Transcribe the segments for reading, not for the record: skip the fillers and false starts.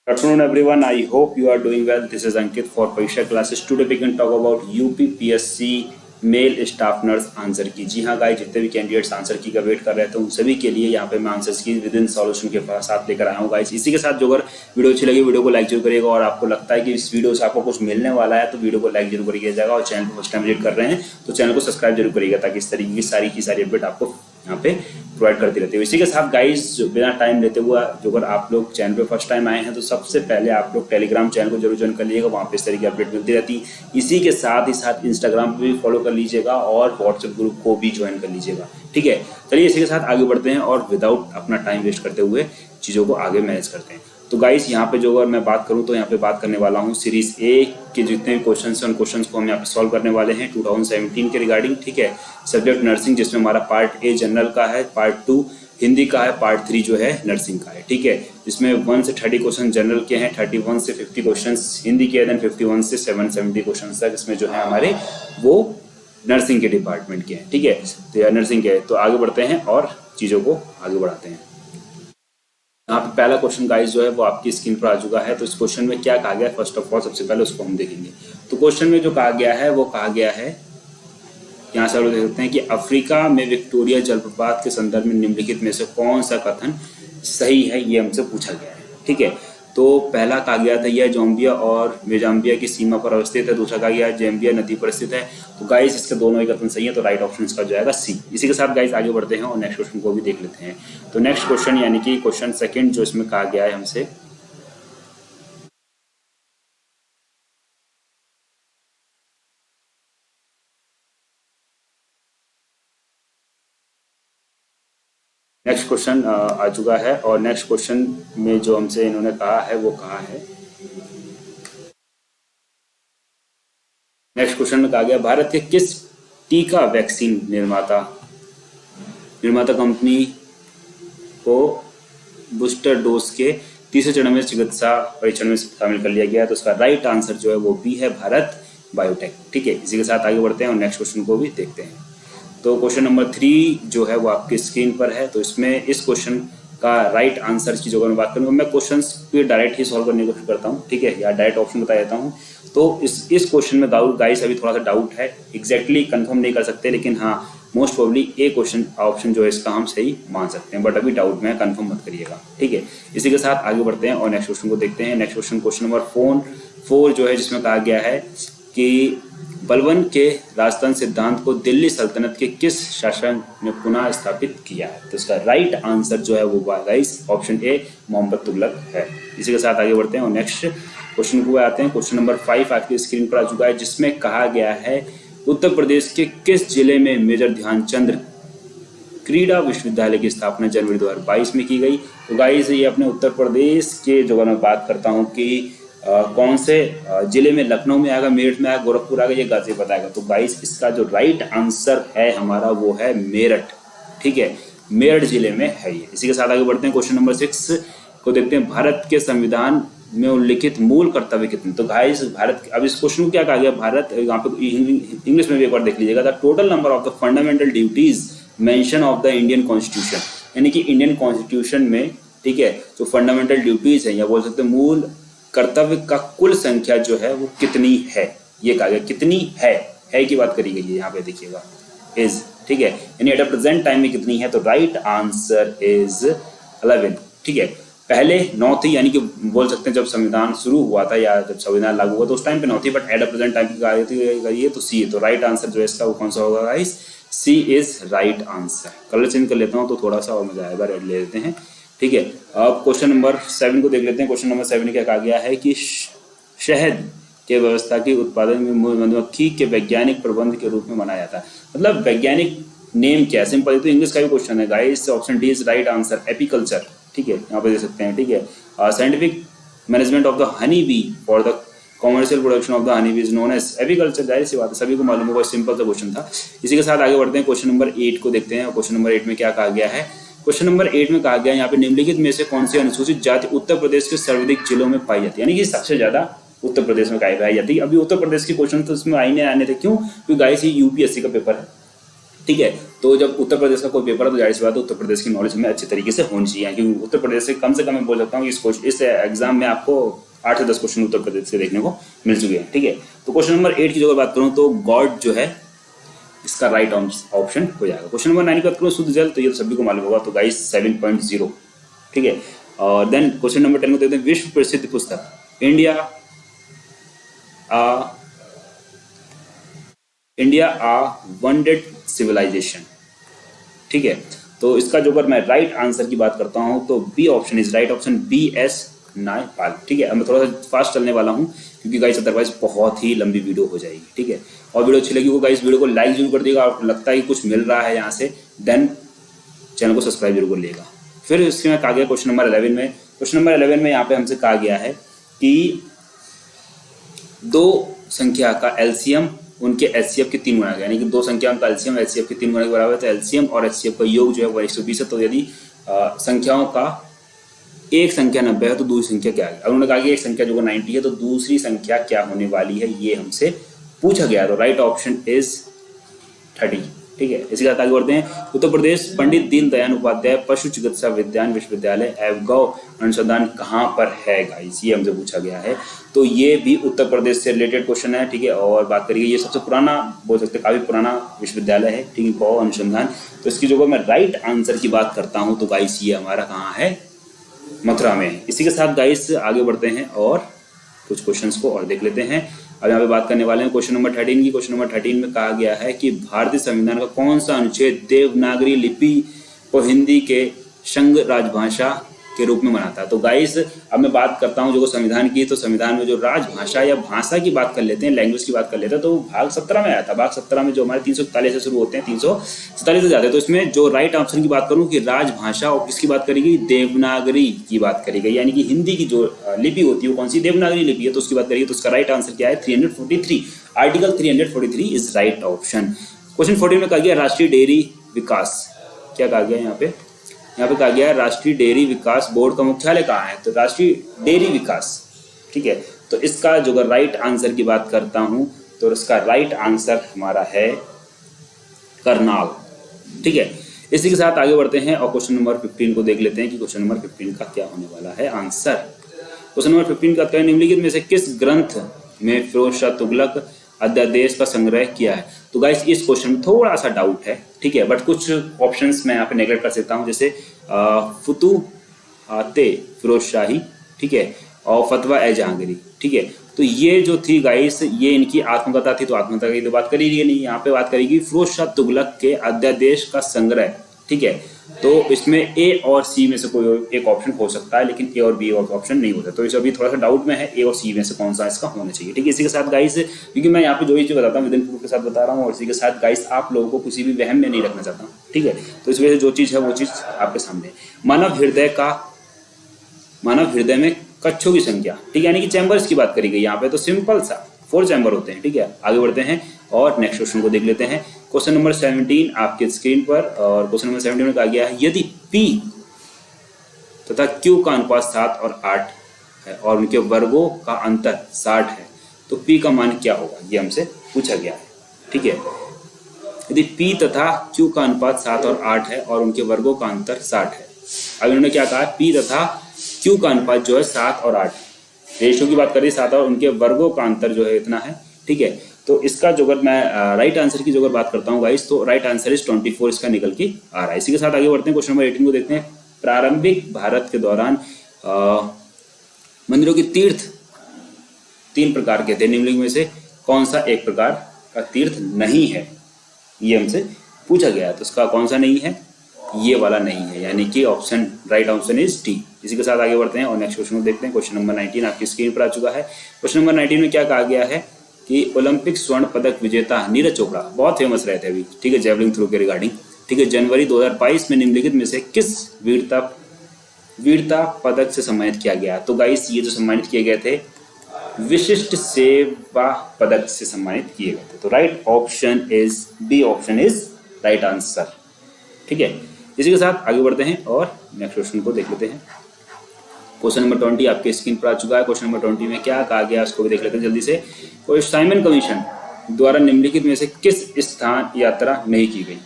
Good afternoon, everyone. I hope you are doing well. This is Ankit for Parisha classes. Today we can talk about UPPSC mail staff nurse answer की। जी हाँ guys, जितने भी candidates answer की का wait कर रहे थे उन सभी के लिए यहाँ पे मैं आंसर्स की विद इन सॉल्यूशन के साथ लेकर आया हूँ गाइस। इसी के साथ जो अगर वीडियो अच्छी लगी वीडियो को लाइक जरूर करिएगा, और आपको लगता है कि इस वीडियो से आपको कुछ मिलने वाला है तो वीडियो को लाइक जरूर करिएगा, और चैनल को फर्स्ट टाइम विजिट कर रहे हैं तो चैनल को सब्सक्राइब जरूर करिएगा, ताकि इस तरीके की सारी अपडेट आपको यहाँ पे प्रोवाइड करती रहती है। इसी के साथ गाइस, बिना टाइम लेते हुए जो अगर आप लोग चैनल पे फर्स्ट टाइम आए हैं तो सबसे पहले आप लोग टेलीग्राम चैनल को जरूर ज्वाइन कर लीजिएगा, वहाँ पे इस तरीके की अपडेट मिलती रहती है। इसी के साथ ही साथ इंस्टाग्राम पे भी फॉलो कर लीजिएगा और व्हाट्सएप ग्रुप को भी ज्वाइन कर लीजिएगा। ठीक है, चलिए इसी के साथ आगे बढ़ते हैं और विदाउट अपना टाइम वेस्ट करते हुए चीज़ों को आगे मैनेज करते हैं। तो गाइस, यहाँ पे जो अगर मैं बात करूँ तो यहाँ पे बात करने वाला हूँ सीरीज ए के जितने भी क्वेश्चन हैं उन क्वेश्चन को हम यहाँ पे सॉल्व करने वाले हैं 2017 के रिगार्डिंग। ठीक है, सब्जेक्ट नर्सिंग, जिसमें हमारा पार्ट ए जनरल का है, पार्ट 2 हिंदी का है, पार्ट 3 जो है नर्सिंग का है। ठीक है, जिसमें 1 से 30 क्वेश्चन जनरल के हैं, 31 से 50 क्वेश्चन हिंदी के, देन 51 से 770 क्वेश्चन तक इसमें जो है हमारे वो नर्सिंग के डिपार्टमेंट के हैं। ठीक है, तो नर्सिंग के, तो आगे बढ़ते हैं और चीज़ों को आगे बढ़ाते हैं। यहाँ पे पहला क्वेश्चन गाइस जो है वो आपकी स्क्रीन पर आ चुका है। तो इस क्वेश्चन में क्या कहा गया है, फर्स्ट ऑफ ऑल सबसे पहले उसको हम देखेंगे। तो क्वेश्चन में जो कहा गया है वो कहा गया है, यहाँ से आप लोग देख सकते हैं कि अफ्रीका में विक्टोरिया जलप्रपात के संदर्भ में निम्नलिखित में से कौन सा कथन सही है, ये हमसे पूछा गया है। ठीक है, तो पहला कहा गया था यह जाम्बिया और मोजाम्बिया की सीमा पर अवस्थित है, दूसरा कहा गया है जाम्बिया नदी पर स्थित है। तो गाइस इसके दोनों ही कथन सही है, तो राइट ऑप्शन इसका जो आएगा सी। इसी के साथ गाइस आगे बढ़ते हैं और नेक्स्ट क्वेश्चन को भी देख लेते हैं। तो नेक्स्ट क्वेश्चन यानी कि क्वेश्चन सेकेंड जो इसमें कहा गया है हमसे, नेक्स्ट क्वेश्चन आ चुका है, और नेक्स्ट क्वेश्चन में जो हमसे इन्होंने कहा है वो कहा है, नेक्स्ट क्वेश्चन में कहा गया भारत के किस टीका वैक्सीन निर्माता कंपनी को बूस्टर डोज के तीसरे चरण में चिकित्सा परीक्षण में शामिल कर लिया गया है। तो इसका राइट आंसर जो है वो बी है, भारत बायोटेक। ठीक है, इसी के साथ आगे बढ़ते हैं और नेक्स्ट क्वेश्चन को भी देखते हैं। तो क्वेश्चन नंबर 3 जो है वो आपकी स्क्रीन पर है। तो इसमें इस क्वेश्चन का राइट आंसर की जो मैं बात करूँगा, मैं क्वेश्चन पे डायरेक्ट ही सॉल्व करने की कोशिश करता हूँ। ठीक है, या डायरेक्ट ऑप्शन बता देता हूँ। तो इस क्वेश्चन में गाइस अभी थोड़ा सा डाउट है, एग्जैक्टली कंफर्म नहीं कर सकते, लेकिन हाँ मोस्ट प्रोबेबली ए क्वेश्चन ऑप्शन जो है इसका हम सही मान सकते हैं, बट अभी डाउट में कंफर्म मत करिएगा। ठीक है, इसी के साथ आगे बढ़ते हैं और नेक्स्ट क्वेश्चन को देखते हैं। नेक्स्ट क्वेश्चन नंबर 4 जो है, जिसमें कहा गया है कि बलबन के राजतंत्र सिद्धांत को दिल्ली सल्तनत के किस शासक ने पुनः स्थापित किया है। तो इसका राइट आंसर जो है वो guys option A, Mohammad Tughlaq है। इसी के साथ आगे बढ़ते हैं और नेक्स्ट क्वेश्चन को आते हैं। क्वेश्चन नंबर 5 आपकी स्क्रीन पर आ चुका है, जिसमें कहा गया है उत्तर प्रदेश के किस जिले में मेजर ध्यानचंद क्रीड़ा विश्वविद्यालय की स्थापना जनवरी 2022 में की गई। तो गाइस ये अपने उत्तर प्रदेश के जो मैं बात करता हूँ कि कौन से जिले में, लखनऊ में आएगा, मेरठ में आएगा, गोरखपुर आएगा, ये गाजियाबाद आएगा। तो गाइस इसका जो राइट आंसर है हमारा वो है मेरठ। ठीक है, मेरठ जिले में है ये। इसी के साथ आगे बढ़ते हैं। क्वेश्चन नंबर 6 को देखते हैं, भारत के संविधान में उल्लिखित मूल कर्तव्य कितने। तो गाइस भारत, अब इस क्वेश्चन को क्या कहा गया, भारत, यहाँ पे इंग्लिश में भी एक बार देख लीजिएगा, the total number of the fundamental duties mention of the Indian constitution, यानी कि इंडियन कॉन्स्टिट्यूशन में, ठीक है, जो फंडामेंटल ड्यूटीज है या बोल सकते हैं मूल कर्तव्य का कुल संख्या जो है वो कितनी है, ये कहा गया। कितनी है की बात करी गई है यहाँ पे, देखिएगा इज। ठीक है, यानी एट प्रेजेंट टाइम में कितनी है, तो राइट आंसर इज 11। ठीक है, पहले 9 थी, यानी कि बोल सकते हैं जब संविधान शुरू हुआ था या जब संविधान लागू हुआ तो उस टाइम पे 9 थी, बट एट प्रेजेंट टाइम की तो सी है। तो राइट आंसर जो है इसका वो कौन सा होगा guys, C is right answer. Colour change कर लेता हूँ तो थोड़ा सा और मजा आएगा, रेड ले लेते हैं। ठीक है, अब क्वेश्चन नंबर 7 को देख लेते हैं। क्वेश्चन नंबर 7 में क्या कहा गया है कि शहद के व्यवस्था के उत्पादन में मधुमक्खी के वैज्ञानिक प्रबंध के रूप में मनाया जाता है। मतलब वैज्ञानिक नेम क्या है, सिंपल, तो इंग्लिश का भी क्वेश्चन है guys. Option D is right answer, apiculture. ठीक है, यहाँ पे देख सकते हैं। ठीक है, scientific management of the honey bee for the commercial production of the honey bee is known as apiculture. जाहिर सी बात है, सभी को मालूम होगा, सिंपल सा क्वेश्चन था। इसी के साथ आगे बढ़ते हैं, क्वेश्चन नंबर 8 को देखते हैं। और क्वेश्चन नंबर 8 में क्या कहा गया है, क्वेश्चन नंबर 8 में कहा गया यहाँ पे निम्नलिखित में से कौन सी अनुसूचित जाति उत्तर प्रदेश के सर्वाधिक जिलों में पाई जाती है, यानी कि सबसे ज्यादा उत्तर प्रदेश में पाई जाती है। अभी उत्तर प्रदेश के क्वेश्चन तो इसमें आने थे, क्यों, क्योंकि गाइस ये यूपीएससी का पेपर है। ठीक है, तो जब उत्तर प्रदेश का कोई पेपर है तो जाहिर सी बात है उत्तर प्रदेश की नॉलेज हमें अच्छे तरीके से होनी चाहिए, क्योंकि उत्तर प्रदेश से कम मैं बोल सकता हूँ कि इस एग्जाम में आपको 8 से 10 क्वेश्चन उत्तर प्रदेश से देखने को मिल चुके हैं। ठीक है, तो क्वेश्चन नंबर 8 की जो बात करूँ तो गॉड जो है इसका राइट ऑप्शन हो जाएगा। क्वेश्चन नंबर 9 की बात करूँ शुद्ध जल, तो ये तो सभी को मालूम होगा, तो गाइस 7.0। ठीक है, और देन क्वेश्चन नंबर 10 को देखते हैं, विश्व प्रसिद्ध पुस्तक इंडिया आ वंडेड सिविलाइजेशन। ठीक है, तो इसका जो अगर मैं राइट आंसर की बात करता हूं तो B option is right option, BS Naipaul. ठीक है, अब मैं थोड़ा सा फास्ट चलने वाला हूं क्योंकि गाइस अदरवाइज बहुत ही लंबी वीडियो हो जाएगी। ठीक है, और वीडियो अच्छी लगी हो गाइस वीडियो को लाइक जरूर कर देगा, और लगता है कि कुछ मिल रहा है यहाँ से देन चैनल को सब्सक्राइब जरूर कर लेगा। फिर इसमें कहा गया क्वेश्चन नंबर 11 में, क्वेश्चन नंबर 11 में यहाँ पे हमसे कहा गया है कि दो संख्या का एलसीएम उनके एचसीएफ के 3 गुना का, यानी कि दो संख्याओं का एलसीएम एचसीएफ के 3 गुना के बराबर है, तो एलसीएम और एचसीएफ का योग जो है वो 120 है। तो यदि संख्याओं का एक संख्या 90 है तो दूसरी संख्या क्या है। अब उन्होंने कहा कि एक संख्या जो 90 है तो दूसरी संख्या क्या होने वाली है, ये हमसे पूछा गया। तो राइट ऑप्शन इज 30। ठीक है, इसी के साथ आगे बढ़ते हैं। उत्तर प्रदेश पंडित दीनदयाल उपाध्याय पशु चिकित्सा विज्ञान विश्वविद्यालय एवं गौ अनुसंधान कहाँ पर है गाइस, ये हमसे पूछा गया है। तो ये भी उत्तर प्रदेश से रिलेटेड क्वेश्चन है। ठीक है, और बात करिए ये सबसे पुराना बोल सकते हैं, काफी पुराना विश्वविद्यालय है। ठीक है, गौ अनुसंधान। तो इसकी जो मैं राइट आंसर की बात करता हूँ तो गाइस ये हमारा कहाँ है, मथुरा में। इसी के साथ गाइस आगे बढ़ते हैं और कुछ क्वेश्चंस को और देख लेते हैं। अब यहाँ पे बात करने वाले हैं क्वेश्चन नंबर 13 की। क्वेश्चन नंबर 13 में कहा गया है कि भारतीय संविधान का कौन सा अनुच्छेद देवनागरी लिपि को हिंदी के संघ राजभाषा के रूप में मनाता है। तो गाइस अब मैं बात करता हूँ जो संविधान की, तो संविधान में जो राजभाषा या भाषा की बात कर लेते हैं, लैंग्वेज की बात कर लेते हैं, तो भाग 17 में आया था। भाग 17 में जो हमारे 341 से शुरू होते हैं 347 से जाते हैं। तो इसमें जो राइट ऑप्शन की बात करूँ कि राजभाषा और किसकी बात करेगी, देवनागरी की बात करेगी, यानी कि हिंदी की जो लिपि होती है वो कौन सी, देवनागरी लिपि है, तो उसकी बात करेगी। तो उसका राइट आंसर क्या है, 343। Article 343 is right option. Question 14 में कहा गया राष्ट्रीय डेयरी विकास, क्या कहा गया यहाँ पे कहा गया है राष्ट्रीय डेयरी विकास बोर्ड का मुख्यालय कहाँ है, तो राष्ट्रीय डेयरी विकास। ठीक है, तो इसका जो अगर राइट आंसर की बात करता हूं तो इसका राइट आंसर हमारा है करनाल। ठीक है, इसी के साथ आगे बढ़ते हैं और क्वेश्चन नंबर 15 को देख लेते हैं कि क्वेश्चन नंबर 15 का क्या होने वाला है आंसर। क्वेश्चन नंबर 15 का क्या, निम्नलिखित में से किस ग्रंथ में फिरोज शाह तुगलक अध्यादेश का संग्रह किया है। तो गाइस इस क्वेश्चन में थोड़ा सा डाउट है। ठीक है, बट कुछ ऑप्शंस मैं यहाँ पे नेगलेक्ट कर सकता हूँ, जैसे फुतूहाते फिरोज शाही, ठीक है, और फतवा ए जहांगीरी। ठीक है, तो ये जो थी गाइस ये इनकी आत्मकथा थी, तो आत्मकथा की तो बात करेगी नहीं, यहाँ पे बात करेगी फिरोज शाह तुगलक के अध्यादेश का संग्रह। ठीक है, तो इसमें ए और सी में से कोई एक ऑप्शन हो सकता है, लेकिन ए और बी ऑप्शन नहीं होता। तो इस अभी थोड़ा सा डाउट में है ए और सी में से कौन सा इसका होना चाहिए। ठीक है, इसी के साथ गाइस क्योंकि मैं यहाँ पे जो भी चीज़ बताता हूँ विदिन प्रूफ के साथ बता रहा हूँ, और इसी के साथ गाइस आप लोगों को किसी भी वहम में नहीं रखना चाहता हूँ। ठीक है, तो इस वजह से जो चीज़ है वो चीज़ आपके सामने। मानव हृदय में कक्षों की संख्या, ठीक है, यानी कि चैम्बर्स की बात करी गई यहाँ पे, तो सिंपल सा 4 चैम्बर होते हैं। ठीक है, आगे बढ़ते हैं और नेक्स्ट क्वेश्चन को देख लेते हैं। क्वेश्चन नंबर 17 आपके स्क्रीन पर, और क्वेश्चन नंबर 17 में कहा गया है यदि P तथा Q का अनुपात 7 और 8 है और उनके वर्गों का अंतर 60 है तो P का मान क्या होगा, ये हमसे पूछा गया है। ठीक है, यदि P तथा Q का अनुपात 7 और 8 है और उनके वर्गों का अंतर 60 है। अब इन्होंने क्या कहा, P तथा Q का अनुपात जो है 7 और 8, रेशियो की बात करें 7 और उनके वर्गों का अंतर जो है इतना है। ठीक है, तो इसका जो अगर मैं राइट आंसर की जो अगर बात करता हूँ गाइस, तो राइट आंसर इज 24 इसका निकल के आ रहा है। इसी के साथ आगे बढ़ते हैं, क्वेश्चन नंबर 18 को देखते हैं। प्रारंभिक भारत के दौरान मंदिरों की तीर्थ 3 प्रकार के थे, निम्नलिखित में से कौन सा एक प्रकार का तीर्थ नहीं है, ये हमसे पूछा गया है। तो इसका कौन सा नहीं है, ये वाला नहीं है, यानी कि option right option is D. इसी के साथ आगे बढ़ते हैं और नेक्स्ट क्वेश्चन को देखते हैं। क्वेश्चन नंबर 19 आपकी स्क्रीन पर आ चुका है। क्वेश्चन नंबर 19 में क्या कहा गया है कि ओलंपिक स्वर्ण पदक विजेता नीरज चोपड़ा बहुत फेमस रहे थे अभी, ठीक है, जेवलिन थ्रो के रिगार्डिंग। ठीक है, जनवरी 2022 में निम्नलिखित में से किस वीरता पदक से सम्मानित किया गया। तो गाइस ये जो सम्मानित किए गए थे विशिष्ट सेवा पदक से सम्मानित किए गए थे। तो right option is B option is right answer. ठीक है, इसी के साथ आगे बढ़ते हैं और नेक्स्ट क्वेश्चन को देख लेते हैं। क्वेश्चन नंबर 20 आपके स्क्रीन पर आ चुका है। क्वेश्चन नंबर 20 में क्या कहा गया उसको भी देख लेते हैं जल्दी से। तो साइमन कमीशन द्वारा निम्नलिखित में से किस स्थान यात्रा नहीं की गई।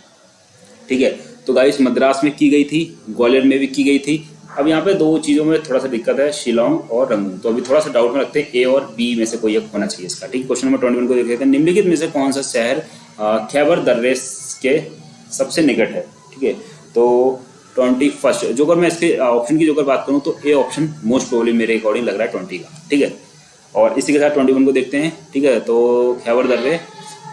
ठीक है। तो गाइस मद्रास में की गई थी, ग्वालियर में भी की गई थी। अब यहाँ पे दो चीज़ों में थोड़ा सा दिक्कत है, शिलोंग और रंगून। तो अभी थोड़ा सा डाउट में रखते हैं ए और बी में से कोई एक होना चाहिए इसका, ठीक। क्वेश्चन नंबर 21 को देख लेते हैं। निम्नलिखित में से कौन सा शहर खैबर दर्रे के सबसे निकट है, ठीक है। तो 21 जो अगर मैं इसके ऑप्शन की जो अगर बात करूँ तो ए ऑप्शन मोस्ट प्रोबेबली मेरे अकॉर्डिंग लग रहा है 20 का, ठीक है। और इसी के साथ 21 को देखते हैं, ठीक है। तो खैबर दर्रे,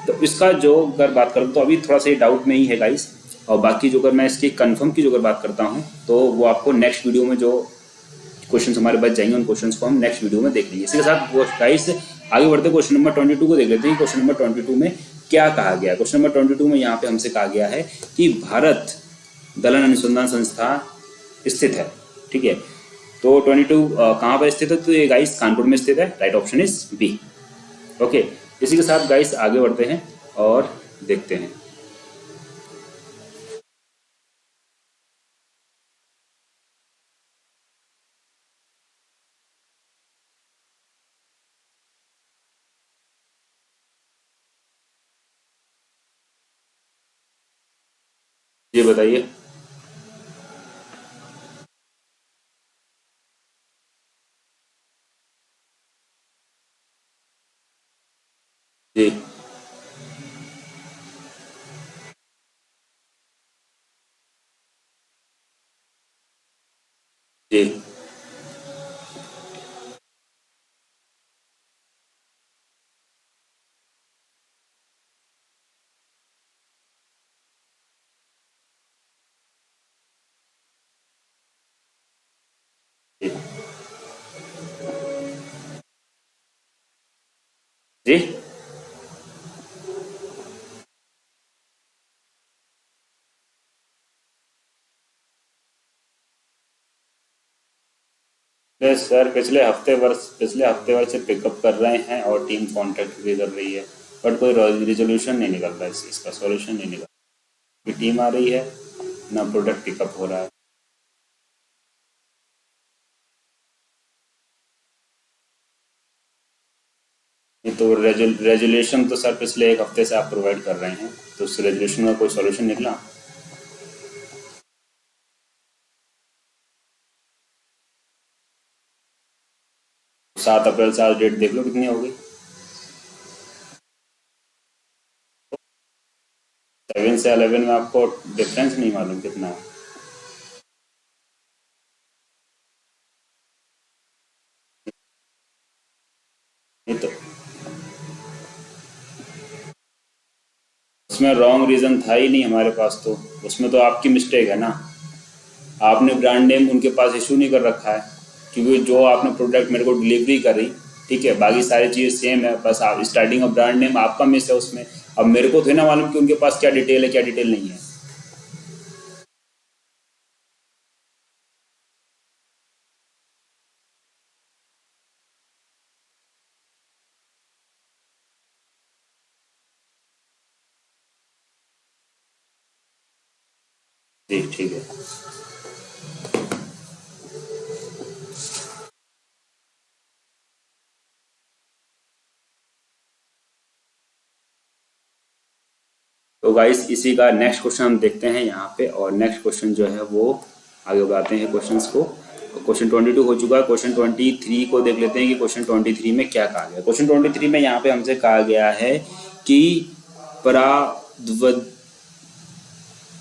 तो इसका जो अगर बात करूँ तो अभी थोड़ा सा ये डाउट में ही है गाइस। और बाकी जो अगर मैं इसकी कंफर्म की जो अगर बात करता हूँ तो वो आपको नेक्स्ट वीडियो में जो क्वेश्चंस हमारे बच जाएंगे उन क्वेश्चंस को हम नेक्स्ट वीडियो में देख लेंगे। इसी के साथ गाइस आगे बढ़ते क्वेश्चन नंबर 22 को देख लेते हैं। क्वेश्चन नंबर 22 में क्या कहा गया है। क्वेश्चन नंबर 22 में यहाँ पे हमसे कहा गया है कि भारत दलन अनुसंधान संस्थान स्थित है, ठीक है। तो 22 कहाँ पर स्थित है, तो ये गाइस कानपुर में स्थित है। Right option is B, okay. इसी के साथ गाइस आगे बढ़ते हैं और देखते हैं। ये बताइए। जी जी जी जी। सर पिछले हफ्ते भर से पिकअप कर रहे हैं और टीम कांटेक्ट भी कर रही है, बट कोई रिजोल्यूशन नहीं निकल रहा है, इस चीज़ का सॉल्यूशन नहीं निकल रहा। टीम आ रही है ना, प्रोडक्ट पिकअप हो रहा है। नहीं तो रेजोल्यूशन तो सर पिछले एक हफ्ते से आप प्रोवाइड कर रहे हैं, तो उस रेजोल्यूशन का कोई सॉल्यूशन निकला? 7 अप्रैल से आज डेट देख लो कितनी होगी। 7 से 11 में आपको डिफरेंस नहीं मालूम कितना है? नहीं तो उसमें रॉन्ग रीज़न था ही नहीं हमारे पास, तो उसमें तो आपकी मिस्टेक है ना। आपने ब्रांड नेम उनके पास इशू नहीं कर रखा है, क्योंकि जो आपने प्रोडक्ट मेरे को डिलीवरी करी, ठीक है, बाकी सारी चीज़ सेम है, बस आप स्टार्टिंग ऑफ ब्रांड नेम आपका मिस है उसमें। अब मेरे को तो ना मालूम कि उनके पास क्या डिटेल है क्या डिटेल नहीं है। जी ठीक है। तो गाइस इसी का नेक्स्ट क्वेश्चन हम देखते हैं यहाँ पे, और नेक्स्ट क्वेश्चन जो है वो आगे बढ़ाते हैं क्वेश्चंस को। क्वेश्चन 22 हो चुका है, क्वेश्चन 23 को देख लेते हैं कि क्वेश्चन 23 में क्या कहा गया। क्वेश्चन 23 में यहाँ पे हमसे कहा गया है कि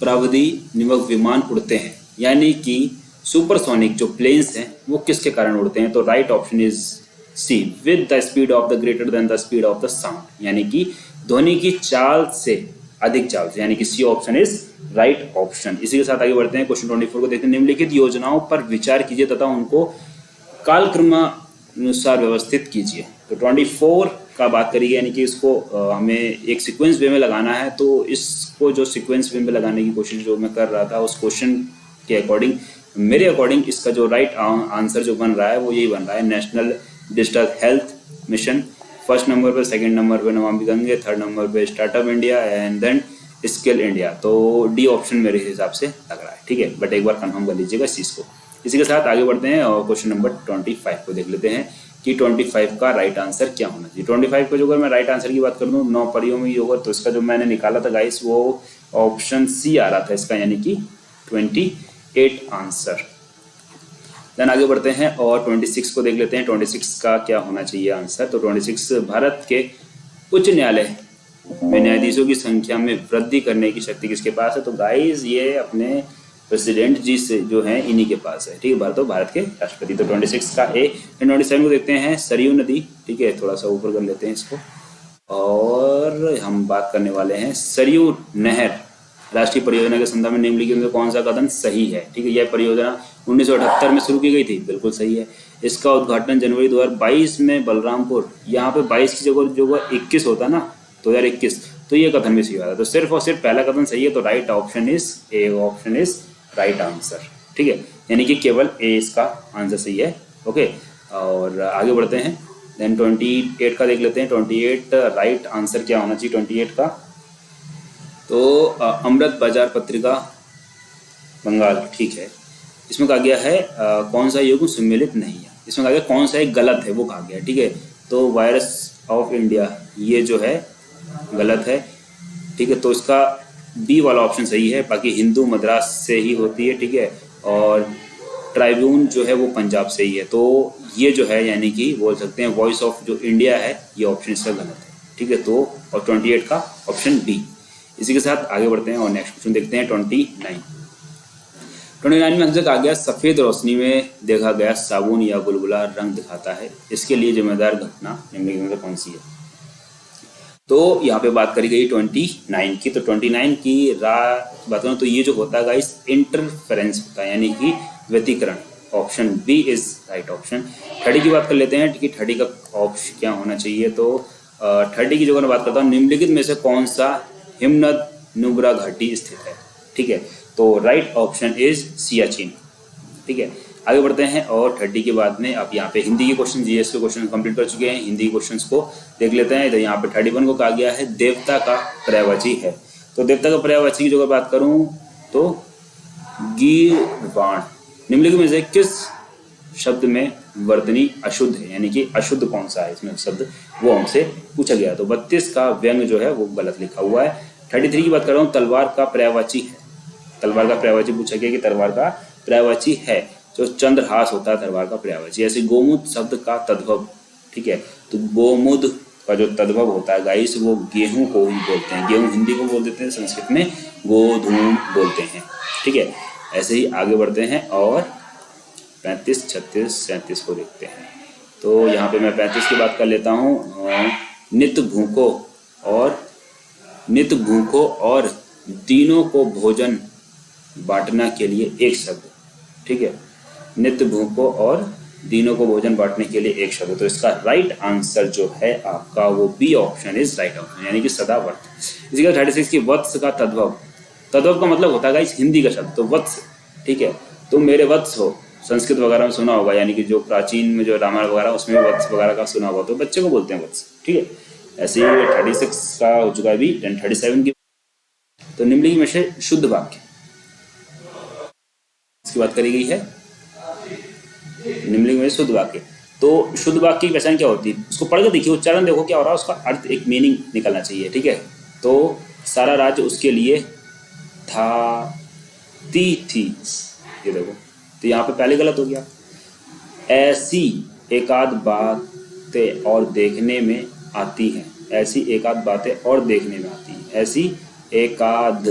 परावधी निमक विमान उड़ते हैं, यानी कि सुपरसोनिक जो प्लेन्स हैं वो किसके कारण उड़ते हैं। तो right option is C, with the speed of the greater than the speed of the sound, यानी कि ध्वनि की चाल से अधिक चाल से, यानी कि C option is right option. इसी के साथ आगे बढ़ते हैं, क्वेश्चन 24 को देखते हैं। निम्नलिखित योजनाओं पर विचार कीजिए तथा उनको कालक्रमानुसार व्यवस्थित कीजिए। तो 24 का बात करिए, यानी कि इसको हमें एक सीक्वेंस वे में लगाना है। तो इसको जो सीक्वेंस वे में लगाने की कोशिश जो मैं कर रहा था उस क्वेश्चन के अकॉर्डिंग, मेरे अकॉर्डिंग इसका जो राइट आंसर जो बन रहा है वो यही बन रहा है, national digital health mission. First number पे, सेकंड नंबर पे नमामि गंगे, थर्ड नंबर पे startup India and then skill India. तो डी ऑप्शन मेरे हिसाब से लग रहा है, ठीक है, बट एक बार कंफर्म कर लीजिएगा इस चीज़ को। इसी के साथ आगे बढ़ते हैं और क्वेश्चन नंबर 25 को देख लेते हैं कि 25 का राइट आंसर क्या होना चाहिए। 25 का जो अगर मैं राइट आंसर की बात कर दूं 9 परियों में होगा, तो इसका जो मैंने निकाला था गाइस वो ऑप्शन सी आ रहा था इसका, यानी कि 28 आंसर। देन आगे बढ़ते हैं और 26 को देख लेते हैं 26 का क्या होना चाहिए आंसर। तो 26 भारत के उच्च न्यायालय में न्यायाधीशों की संख्या में वृद्धि करने की शक्ति किसके पास है। तो गाइस ये अपने प्रेसिडेंट जी से जो है इन्हीं के पास है, ठीक है, भारत के राष्ट्रपति। तो 26 का ए। 27 को देखते हैं सरयू नदी, ठीक है, थोड़ा सा ऊपर कर लेते हैं इसको, और हम बात करने वाले हैं सरयू नहर राष्ट्रीय परियोजना के संदर्भ में निम्नलिखित में कौन सा कथन सही है। ठीक है, यह परियोजना 1978 में शुरू की गई थी, बिल्कुल सही है। इसका उद्घाटन जनवरी 2022 में बलरामपुर, यहाँ पे 22 की जगह 21 होता ना, 2021, तो ये कथन भी सही होता है। तो सिर्फ और सिर्फ पहला कथन सही है, तो right option is a, option is right answer. ठीक है, यानी कि केवल ए इसका आंसर सही है। ओके, और आगे बढ़ते हैं। देन 28 का देख लेते हैं। 28 राइट आंसर क्या होना चाहिए 28 का। तो अमृत बाजार पत्रिका बंगाल, ठीक है, इसमें कहा गया है कौन सा युग्म सम्मिलित नहीं है। इसमें कहा गया कौन सा एक गलत है वो कहा गया, ठीक है। तो वायरस ऑफ इंडिया ये जो है गलत है, ठीक है, तो इसका बी वाला ऑप्शन सही है। बाकी हिंदू मद्रास से ही होती है, ठीक है, और ट्राइब्यून जो है वो पंजाब से ही है। तो ये जो है यानी कि बोल सकते हैं वॉइस ऑफ जो इंडिया है, ये ऑप्शन इसका गलत है, ठीक है। तो और 28 का ऑप्शन बी। इसी के साथ आगे बढ़ते हैं और नेक्स्ट क्वेश्चन देखते हैं 29 में हमसे कहा गया सफ़ेद रोशनी में देखा गया साबुन या बुलबुला रंग दिखाता है, इसके लिए जिम्मेदार घटना निम्नलिखित में कौन सी है। तो यहाँ पे बात करी गई 29 की। तो 29 की बात करूँ तो ये जो होता है गाइस इंटरफेरेंस होता है, यानी कि व्यतिकरण। Option B is right option. 30 की बात कर लेते हैं, ठीक है, 30 का ऑप्शन क्या होना चाहिए। तो 30 की जो मैं बात करता हूँ, निम्नलिखित में से कौन सा हिमनद नुब्रा घाटी स्थित है, ठीक है। तो राइट ऑप्शन इज सियाचिन, ठीक है। आगे बढ़ते हैं और 30 के बाद में अब यहाँ पे हिंदी के क्वेश्चन, जीएस के क्वेश्चन कंप्लीट कर चुके हैं। हिंदी क्वेश्चन्स को देख लेते हैं। तो यहाँ पे 31 को कहा गया है देवता का पर्यायवाची है। तो देवता का पर्यायवाची की जो बात करूँ तो गीर्वाण। निम्नलिखित में से किस शब्द में वर्तनी अशुद्ध है, यानी कि अशुद्ध कौन सा है इसमें शब्द, वो हमसे पूछा गया। तो 32 का व्यंग जो है वो गलत लिखा हुआ है। 33 की बात कर रहा हूँ तलवार का पर्यायवाची है। तलवार का पर्यायवाची पूछा गया कि तलवार का पर्यायवाची है जो चंद्रहास होता है तलवार का पर्यायवाची। ऐसे गोमुद शब्द का तद्भव, ठीक है, तो गोमुद का जो तद्भव होता है गाइस वो गेहूं को ही बोलते हैं। गेहूं हिंदी को बोल देते हैं, संस्कृत में गोधूम बोलते हैं, ठीक है। ऐसे ही आगे बढ़ते हैं और 35, 36, 37 को देखते हैं। तो यहाँ पे मैं 35 की बात कर लेता हूँ। नित्य भूखों और दीनों को भोजन बांटना के लिए एक शब्द, ठीक है, नित्य भूखों और दीनों को भोजन बांटने के लिए एक शब्द। तो इसका राइट आंसर जो है आपका वो B option is right option, यानी कि सदावर्त। इसी का 36 की वत्स का तद्भव का मतलब होता है गाइस हिंदी का शब्द, तो वत्स, ठीक है, तुम मेरे वत्स हो, संस्कृत वगैरह में सुना होगा, यानी कि जो प्राचीन में जो रामायण वगैरह उसमें वत्स वगैरह का सुना होगा, तो बच्चे को बोलते हैं वत्स, ठीक है। ऐसे ही 36 का हो चुका है अभी। 37 की तो निम्नलिखित में से शुद्ध वाक्य इसकी बात करी गई है। निम्नलिखित में शुद्ध वाक्य, तो शुद्ध वाक्य की पहचान क्या होती है, उसको पढ़ के देखिए, उच्चारण देखो क्या हो रहा है, उसका अर्थ एक मीनिंग निकलना चाहिए, ठीक है। तो सारा राज्य उसके लिए था, थी, ये देखो, तो यहाँ पे पहले गलत हो गया। ऐसी एकाध बातें और देखने में आती हैं, ऐसी एकाध बातें और देखने में आती हैं, ऐसी एकाध,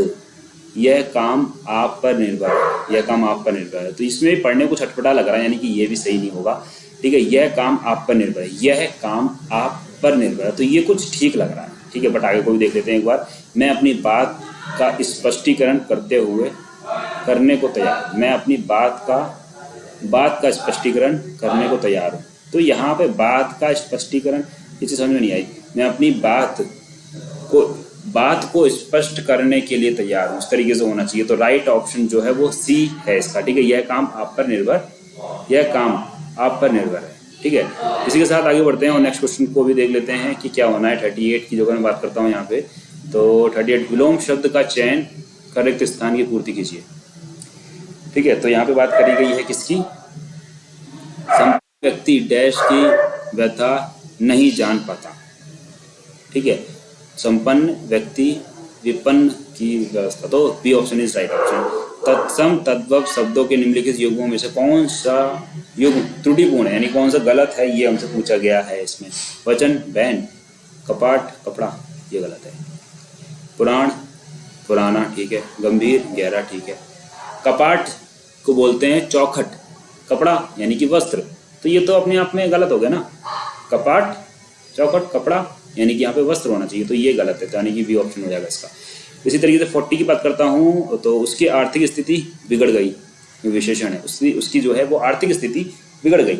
यह काम आप पर निर्भर है, यह काम आप पर निर्भर है। तो इसमें पढ़ने को छटपटा लग रहा है, यानी कि ये भी सही नहीं होगा, ठीक है। यह काम आप पर निर्भर है, यह काम आप पर निर्भर है, तो ये कुछ ठीक लग रहा है, ठीक है। बट आगे को भी देख लेते हैं एक बार। मैं अपनी बात का स्पष्टीकरण करने को तैयार, मैं अपनी बात का स्पष्टीकरण करने को तैयार हूँ। तो यहाँ पे बात का स्पष्टीकरण इसे समझ में नहीं आई। मैं अपनी बात को स्पष्ट करने के लिए तैयार हूँ, इस तरीके से होना चाहिए। तो राइट ऑप्शन जो है वो सी है इसका, ठीक है। यह काम आप पर निर्भर है, ठीक है। इसी के साथ आगे बढ़ते हैं और नेक्स्ट क्वेश्चन को भी देख लेते हैं कि क्या होना है। 38 की जो मैं बात करता हूँ यहाँ पे, तो 38 विलोम शब्द का चयन कर रिक्त स्थान की पूर्ति कीजिए। ठीक है, तो यहाँ पे बात करी गई है किसकी? संपन्न व्यक्ति डैश की व्यथा नहीं जान पाता। ठीक है, संपन्न व्यक्ति विपन्न की व्यवस्था, तो B option is right option. तत्सम तद्भव शब्दों के निम्नलिखित युग्मों में से कौन सा युग्म त्रुटिपूर्ण है, यानी कौन सा गलत है, ये हमसे पूछा गया है इसमें। वचन बैन, कपाट कपड़ा, ये गलत है। पुराण पुराना, ठीक है। गंभीर गहरा, ठीक है। कपाट को बोलते हैं चौखट, कपड़ा यानी कि वस्त्र, तो ये तो अपने आप में गलत हो गया ना। कपाट चौखट कपड़ा यानी कि यहाँ पे वस्त्र होना चाहिए, तो ये गलत है, यानी कि बी ऑप्शन हो जाएगा इसका। इसी तरीके से 40 की बात करता हूँ, तो उसकी आर्थिक स्थिति बिगड़ गई, विशेषण है, उसकी जो है वो आर्थिक स्थिति बिगड़ गई।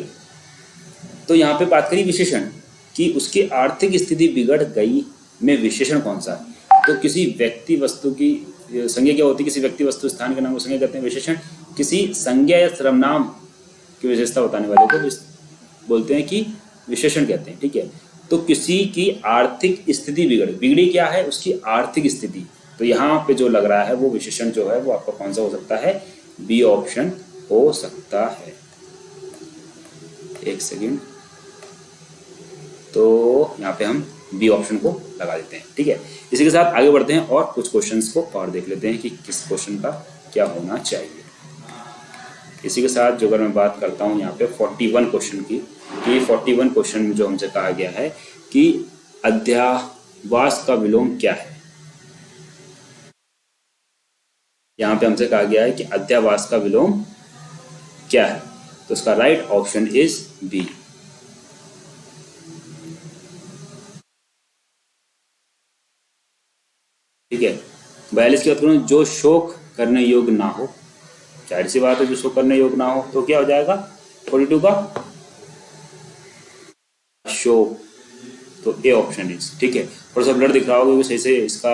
तो यहाँ पे बात करी विशेषण कि उसकी आर्थिक स्थिति बिगड़ गई में विशेषण कौन सा है, तो किसी व्यक्ति वस्तु की संज्ञा क्या होती है, किसी व्यक्ति वस्तु स्थान के नाम को संज्ञा कहते हैं विशेषण। किसी संज्ञा या सर्वनाम की विशेषता बताने वाले को बोलते हैं कि विशेषण कहते हैं। ठीक है, तो किसी की आर्थिक स्थिति बिगड़ी क्या है, उसकी आर्थिक स्थिति, तो यहाँ पे जो लग रहा है वो विशेषण जो है वो आपका कौन सा हो सकता है, बी ऑप्शन हो सकता है। एक सेकेंड, तो यहाँ पे हम बी ऑप्शन को लगा देते हैं। ठीक है, इसी के साथ आगे बढ़ते हैं और कुछ क्वेश्चंस को और देख लेते हैं कि किस क्वेश्चन का क्या होना चाहिए। इसी के साथ जो अगर मैं बात करता हूँ यहाँ पे 41 क्वेश्चन की, कि 41 क्वेश्चन में जो हमसे कहा गया है कि अध्यावास का विलोम क्या है। यहाँ पे हमसे कहा गया है कि अध्यावास का विलोम क्या है, तो इसका राइट ऑप्शन इज बी। ठीक है, 42 की बात करूँ, जो शोक करने योग्य ना हो, जाहिर सी बात है जो शोक करने योग्य ना हो, तो क्या हो जाएगा 42 का शोक, तो ए ऑप्शन इज। ठीक है, थोड़ा सा ब्लर दिख रहा होगा क्योंकि सही से इसका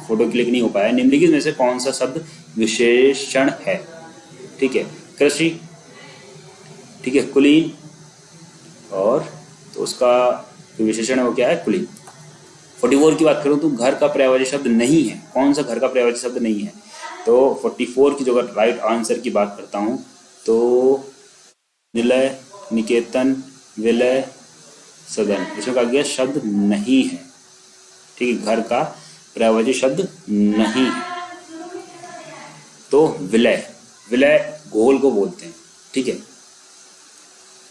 फोटो क्लिक नहीं हो पाया। निम्नलिखित में से कौन सा शब्द विशेषण है। ठीक है, कृषि, ठीक है, कुलीन, और तो उसका जो विशेषण है वो क्या है, कुलीन। 44 की बात करूँ तो घर का पर्यायवाची शब्द नहीं है, कौन सा घर का पर्यायवाची शब्द नहीं है, तो 44 की जो अगर राइट आंसर की बात करता हूँ तो निलय, निकेतन, विलय, सदन, इसमें कहा गया शब्द नहीं है। ठीक है, घर का पर्यायवाची शब्द नहीं है, तो विलय, विलय घोल को बोलते हैं। ठीक है,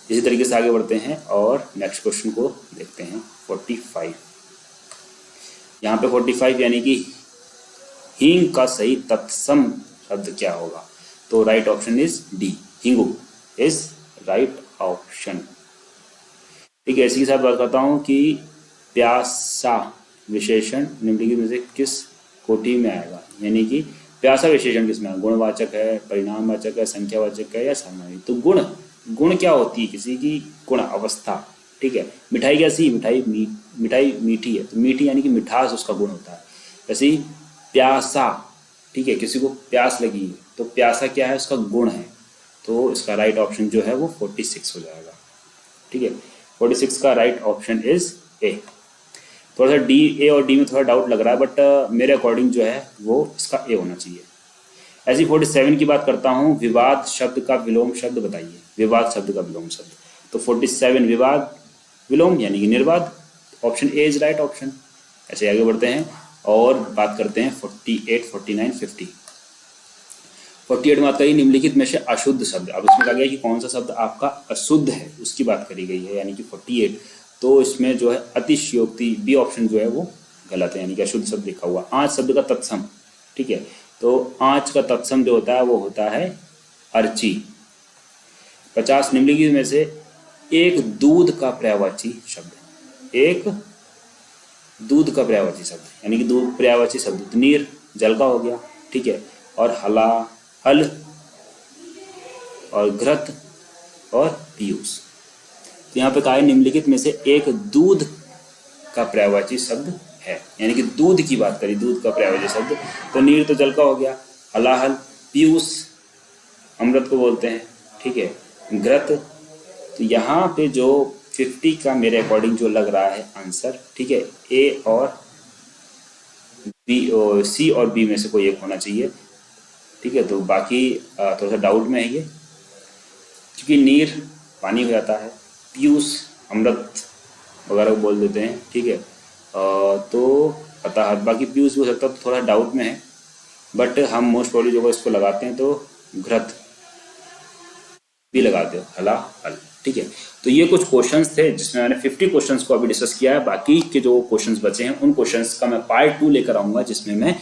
इसी तरीके से आगे बढ़ते हैं और नेक्स्ट क्वेश्चन को देखते हैं 45। यहाँ पे 45 यानी कि हींग का सही तत्सम शब्द क्या होगा, तो right option is D, Hingoo is right option. ठीक है, इसी के साथ बात करता हूँ कि प्यासा विशेषण निम्नलिखित में से किस कोटि में आएगा, यानी कि प्यासा विशेषण किसमें है, गुणवाचक है, परिणामवाचक है, संख्यावाचक है या सामान्य। तो गुण क्या होती है किसी की, गुण अवस्था। ठीक है, मिठाई कैसी, मिठाई मीठी है, तो मीठी यानी कि मिठास उसका गुण होता है। वैसे ही प्यासा, ठीक है, किसी को प्यास लगी है, तो प्यासा क्या है, उसका गुण है, तो इसका राइट ऑप्शन जो है वो 46 हो जाएगा। ठीक है, 46 का राइट ऑप्शन इज ए। थोड़ा सा डी, ए और डी में थोड़ा डाउट लग रहा है, बट मेरे अकॉर्डिंग जो है वो इसका ए होना चाहिए। ऐसी 47 की बात करता हूँ, विवाद शब्द का विलोम शब्द बताइए, विवाद शब्द का विलोम शब्द, तो 47 विवाद विलोम यानी कि निर्वाद, option A is right option. ऐसे आगे बढ़ते हैं और बात करते हैं 48, 49, 50। 48 में आता है निम्नलिखित में से अशुद्ध शब्द, अब इसमें कहा गया कि कौन सा शब्द आपका अशुद्ध है, उसकी बात करी गई है, यानी कि 48, तो इसमें जो है अतिशयोक्ति, बी ऑप्शन जो है वो गलत है, यानी कि अशुद्ध शब्द लिखा हुआ। आँच शब्द का तत्सम, ठीक है, तो आँच का तत्सम जो होता है वो होता है अर्ची। 50 निम्नलिखित में से एक दूध का पर्यायवाची शब्द, एक दूध का पर्यायवाची शब्द, यानी कि दूध पर्यायवाची शब्द, तो नीर जल का हो गया, ठीक है, और हला, हल और घृत और पीयूष। तो यहाँ पे कहा है निम्नलिखित में से एक दूध का पर्यायवाची शब्द है, यानी कि दूध की बात करी, दूध का पर्यायवाची शब्द, तो नीर तो जल का हो गया, हलाहल, पीयूष अमृत को बोलते हैं, ठीक है, घृत। तो यहाँ पे जो 50 का मेरे अकॉर्डिंग जो लग रहा है आंसर, ठीक है, ए और बी, सी और बी में से कोई एक होना चाहिए। ठीक है, तो बाकी थोड़ा सा डाउट में है ये, क्योंकि नीर पानी हो जाता है, पीयूष अमृत वगैरह को बोल देते हैं, ठीक है। तो अतः बाकी पीयूष भी हो सकता है, तो थोड़ा डाउट में है, बट हम मोस्ट प्रोबेबली जो इसको लगाते हैं तो घृत भी लगाते हो, हला हल, ठीक है। तो ये कुछ क्वेश्चंस थे जिसमें मैंने 50 क्वेश्चंस को अभी डिस्कस किया है। बाकी के जो क्वेश्चंस बचे हैं उन क्वेश्चंस का मैं पार्ट 2 लेकर आऊंगा, जिसमें मैं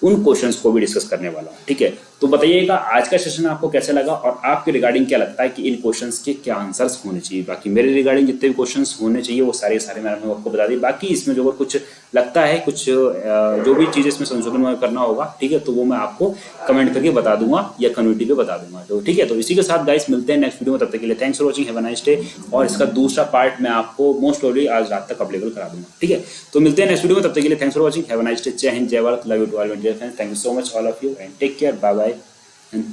उन क्वेश्चंस को भी डिस्कस करने वाला हूँ, ठीक है। तो बताइएगा आज का सेशन आपको कैसा लगा और आपके रिगार्डिंग क्या लगता है कि इन क्वेश्चंस के क्या आंसर्स होने चाहिए। बाकी मेरे रिगार्डिंग जितने भी क्वेश्चंस होने चाहिए वो सारे सारे मैंने आपको बता दी। बाकी इसमें जो कुछ लगता है, कुछ जो भी चीज़ इसमें संशोधन करना होगा, ठीक है, तो वो मैं आपको कमेंट करके बता दूंगा या कम्युनिटी पे बता दूंगा। तो ठीक है, तो इसी के साथ गाइस मिलते हैं नेक्स्ट वीडियो में, तब तक के लिए thanks for watching, have a nice day. और इसका दूसरा पार्ट मैं आपको मोस्ट प्रोबेबली आज रात तक अवेलेबल करा दूंगा, ठीक है। तो मिलते हैं नेक्स्ट वीडियो में, तब तक के लिए thanks for watching, have a nice day. जय हिंद, जय Bharat, love you to all my dear friends, thank you so much all of you and take care, bye bye, and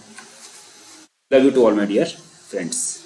love you to all my dear friends.